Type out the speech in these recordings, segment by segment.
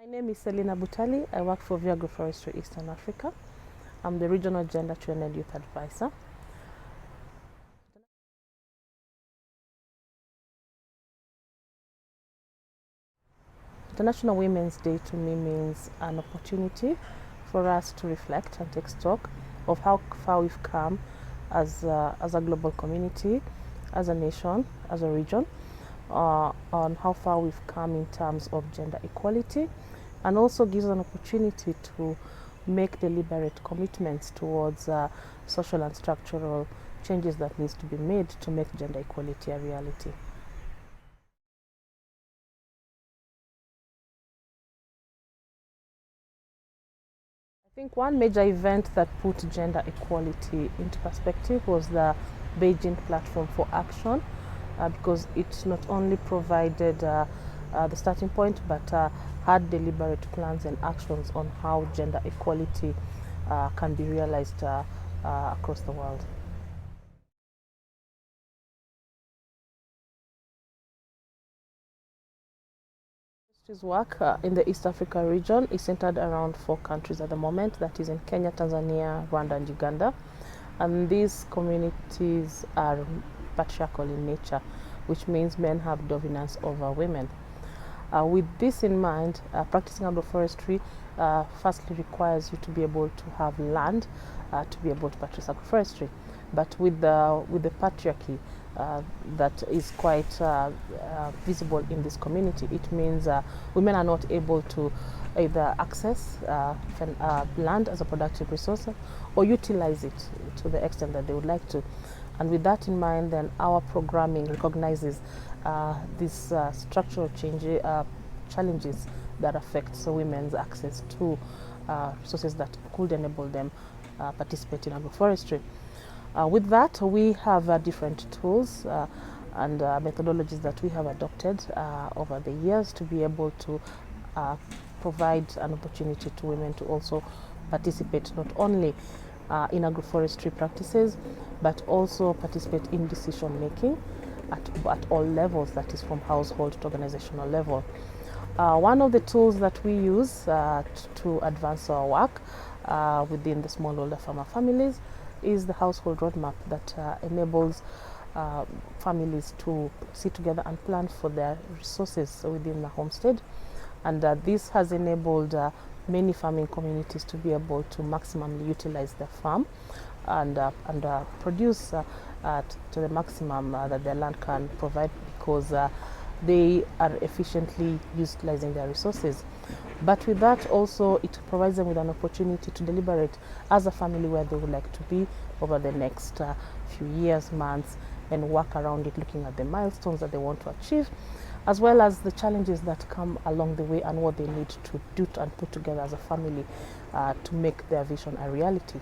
My name is Celina Butali. I work for Vi Agroforestry Eastern Africa. I'm the Regional Gender Trainer and Youth Advisor. International Women's Day to me means an opportunity for us to reflect and take stock of how far we've come as a global community, as a nation, as a region, on how far we've come in terms of gender equality, and also gives an opportunity to make deliberate commitments towards social and structural changes that needs to be made to make gender equality a reality. I think one major event that put gender equality into perspective was the Beijing Platform for Action, because it not only provided the starting point, but had deliberate plans and actions on how gender equality can be realized across the world. His work in the East Africa region is centered around 4 countries at the moment, that is in Kenya, Tanzania, Rwanda and Uganda. And these communities are patriarchal in nature, which means men have dominance over women. With this in mind, practicing agroforestry firstly requires you to be able to have land to be able to practice agroforestry. But with the patriarchy that is quite visible in this community, it means women are not able to either access land as a productive resource or utilize it to the extent that they would like to. And with that in mind, then our programming recognizes these structural challenges that affect women's access to resources that could enable them participate in agroforestry. With that, we have different tools and methodologies that we have adopted over the years to be able to provide an opportunity to women to also participate not only in agroforestry practices, but also participate in decision making at all levels, that is from household to organizational level. One of the tools that we use to advance our work within the smallholder farmer families is the household roadmap that enables families to sit together and plan for their resources within the homestead. And this has enabled many farming communities to be able to maximally utilize their farm and produce to the maximum that their land can provide, because they are efficiently utilizing their resources. But with that also, it provides them with an opportunity to deliberate as a family where they would like to be over the next few years, months, and work around it, looking at the milestones that they want to achieve, as well as the challenges that come along the way and what they need to do and put together as a family to make their vision a reality.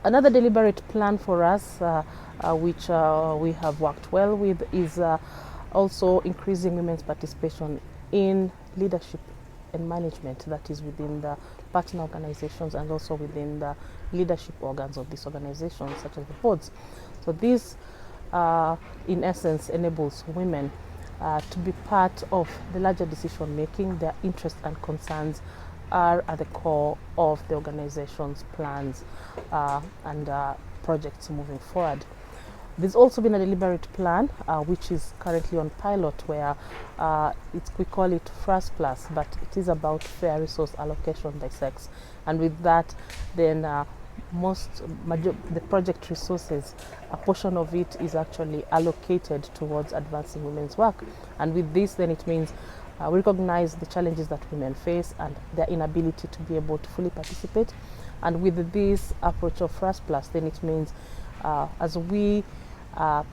Another deliberate plan for us, which we have worked well with, is also increasing women's participation in leadership and management, that is within the partner organizations and also within the leadership organs of these organizations, such as the boards. So this, in essence, enables women to be part of the larger decision making. Their interests and concerns are at the core of the organization's plans and projects moving forward. There's also been a deliberate plan which is currently on pilot, where we call it FRAS Plus, but it is about fair resource allocation by sex. And with that, then the project resources, a portion of it is actually allocated towards advancing women's work. And with this, then it means we recognize the challenges that women face and their inability to be able to fully participate. And with this approach of FRAS Plus, then it means as we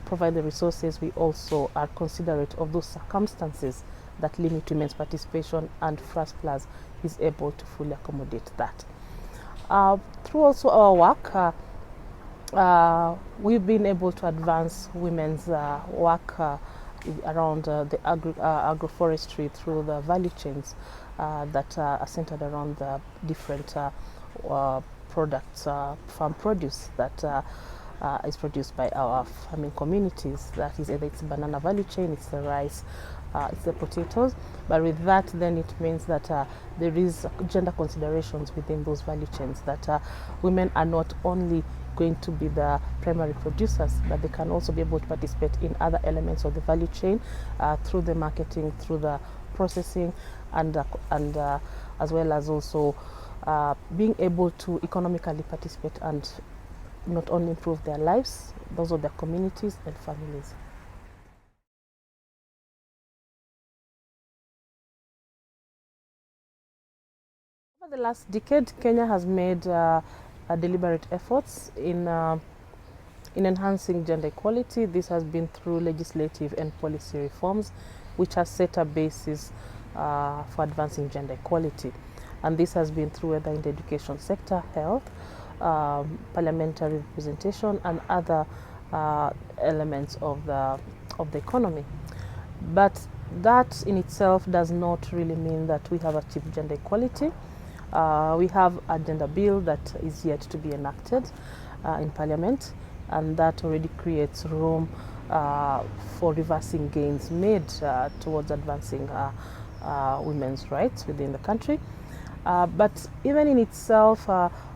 provide the resources, we also are considerate of those circumstances that limit women's participation, and FRAS Plus is able to fully accommodate that. Through also our work, we've been able to advance women's work around the agroforestry through the value chains that are centered around the different products, farm produce that is produced by our farming communities. That is, either it's banana value chain, it's the rice it's the potatoes. But with that, then it means that there is gender considerations within those value chains, that women are not only going to be the primary producers, but they can also be able to participate in other elements of the value chain through the marketing, through the processing, and as well as also being able to economically participate and not only improve their lives, those of their communities and families. Over the last decade, Kenya has made deliberate efforts in enhancing gender equality. This has been through legislative and policy reforms, which has set a basis for advancing gender equality. And this has been through whether in the education sector, health, parliamentary representation, and other elements of the economy. But that in itself does not really mean that we have achieved gender equality. We have a gender bill that is yet to be enacted in Parliament, and that already creates room for reversing gains made towards advancing women's rights within the country. But even in itself,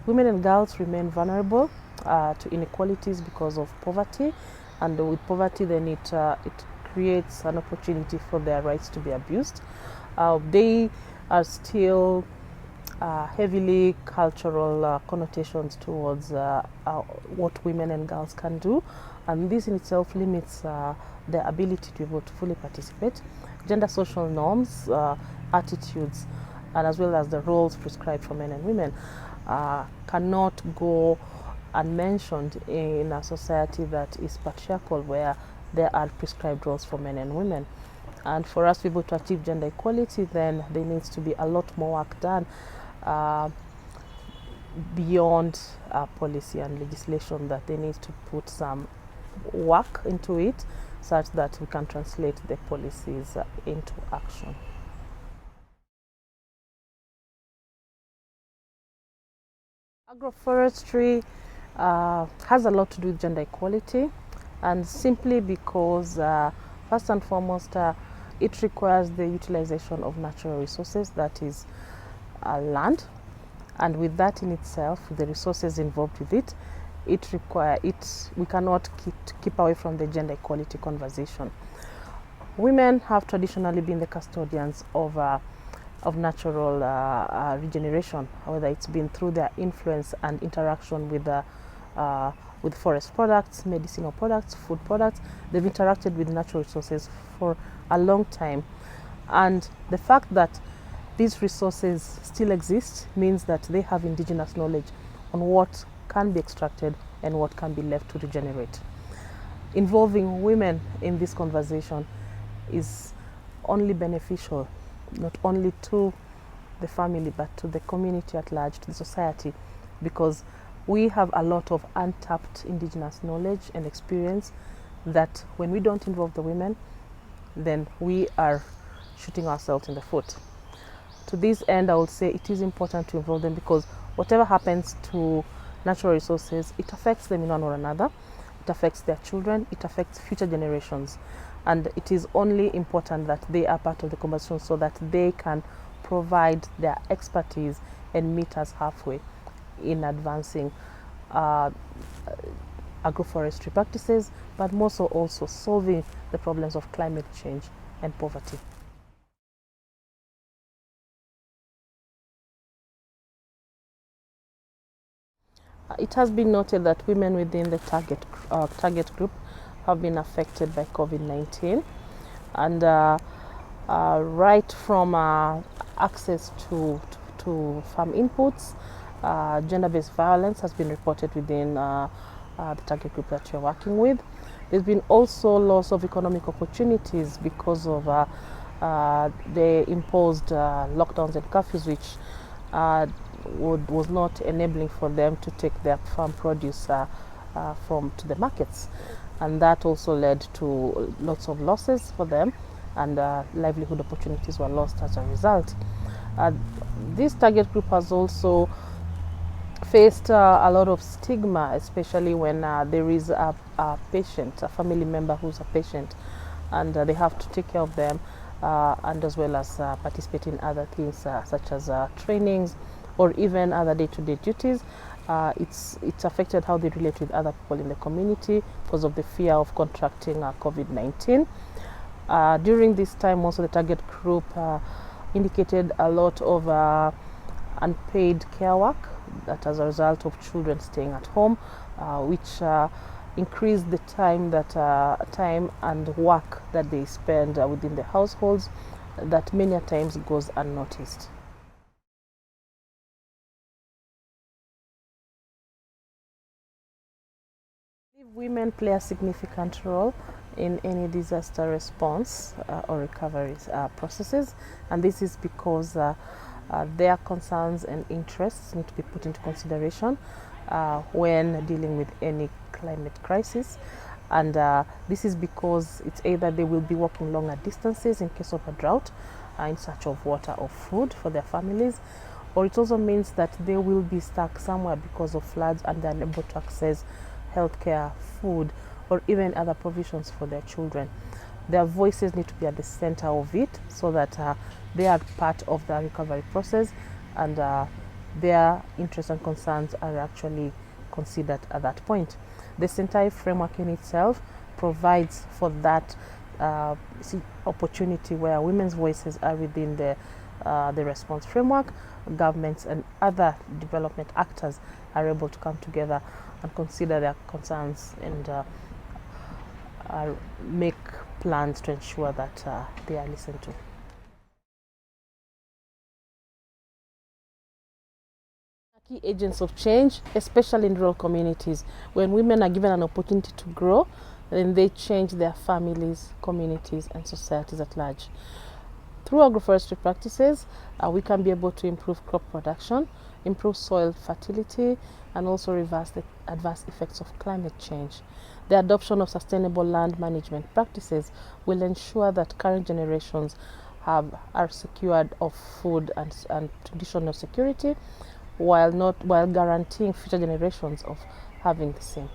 women and girls remain vulnerable to inequalities because of poverty, and with poverty then it creates an opportunity for their rights to be abused. They are still heavily cultural connotations towards what women and girls can do, and this in itself limits their ability to be able to fully participate. Gender social norms, attitudes, and as well as the roles prescribed for men and women cannot go unmentioned in a society that is patriarchal, where there are prescribed roles for men and women. And for us to be able to achieve gender equality, then there needs to be a lot more work done beyond policy and legislation, that they need to put some work into it such that we can translate the policies into action. Agroforestry has a lot to do with gender equality, and simply because first and foremost it requires the utilization of natural resources, that is land, and with that in itself, the resources involved with it, we cannot keep away from the gender equality conversation. Women have traditionally been the custodians of natural regeneration, whether it's been through their influence and interaction with forest products, medicinal products, food products. They've interacted with natural resources for a long time, and the fact that these resources still exist means that they have indigenous knowledge on what can be extracted and what can be left to regenerate. Involving women in this conversation is only beneficial, not only to the family, but to the community at large, to the society, because we have a lot of untapped indigenous knowledge and experience that when we don't involve the women, then we are shooting ourselves in the foot. To this end, I would say it is important to involve them, because whatever happens to natural resources, it affects them in one or another. It affects their children, it affects future generations. And it is only important that they are part of the conversation so that they can provide their expertise and meet us halfway in advancing agroforestry practices, but more so also solving the problems of climate change and poverty. It has been noted that women within the target group have been affected by COVID-19, and right from access to farm inputs, gender-based violence has been reported within the target group that you're working with. There's been also loss of economic opportunities because of the imposed lockdowns and curfews, which was not enabling for them to take their farm produce to the markets, and that also led to lots of losses for them, and livelihood opportunities were lost as a result. This target group has also faced a lot of stigma, especially when there is a patient, a family member who's a patient, and they have to take care of them, and as well as participate in other things such as trainings or even other day-to-day duties. It's affected how they relate with other people in the community because of the fear of contracting COVID-19. During this time also the target group indicated a lot of unpaid care work that as a result of children staying at home, which increased the time and work that they spend within the households that many times goes unnoticed. Women play a significant role in any disaster response or recovery processes, and this is because their concerns and interests need to be put into consideration when dealing with any climate crisis. And this is because it's either they will be walking longer distances in case of a drought in search of water or food for their families, or it also means that they will be stuck somewhere because of floods and they're unable to access healthcare, food, or even other provisions for their children. Their voices need to be at the center of it so that they are part of the recovery process, and their interests and concerns are actually considered at that point. The Sentai framework in itself provides for that opportunity where women's voices are within the response framework. Governments and other development actors are able to come together and consider their concerns and make plans to ensure that they are listened to. Key agents of change, especially in rural communities. When women are given an opportunity to grow, then they change their families, communities, and societies at large. Through agroforestry practices, we can be able to improve crop production, improve soil fertility, and also reverse the adverse effects of climate change. The adoption of sustainable land management practices will ensure that current generations are secured of food and traditional security, while guaranteeing future generations of having the same.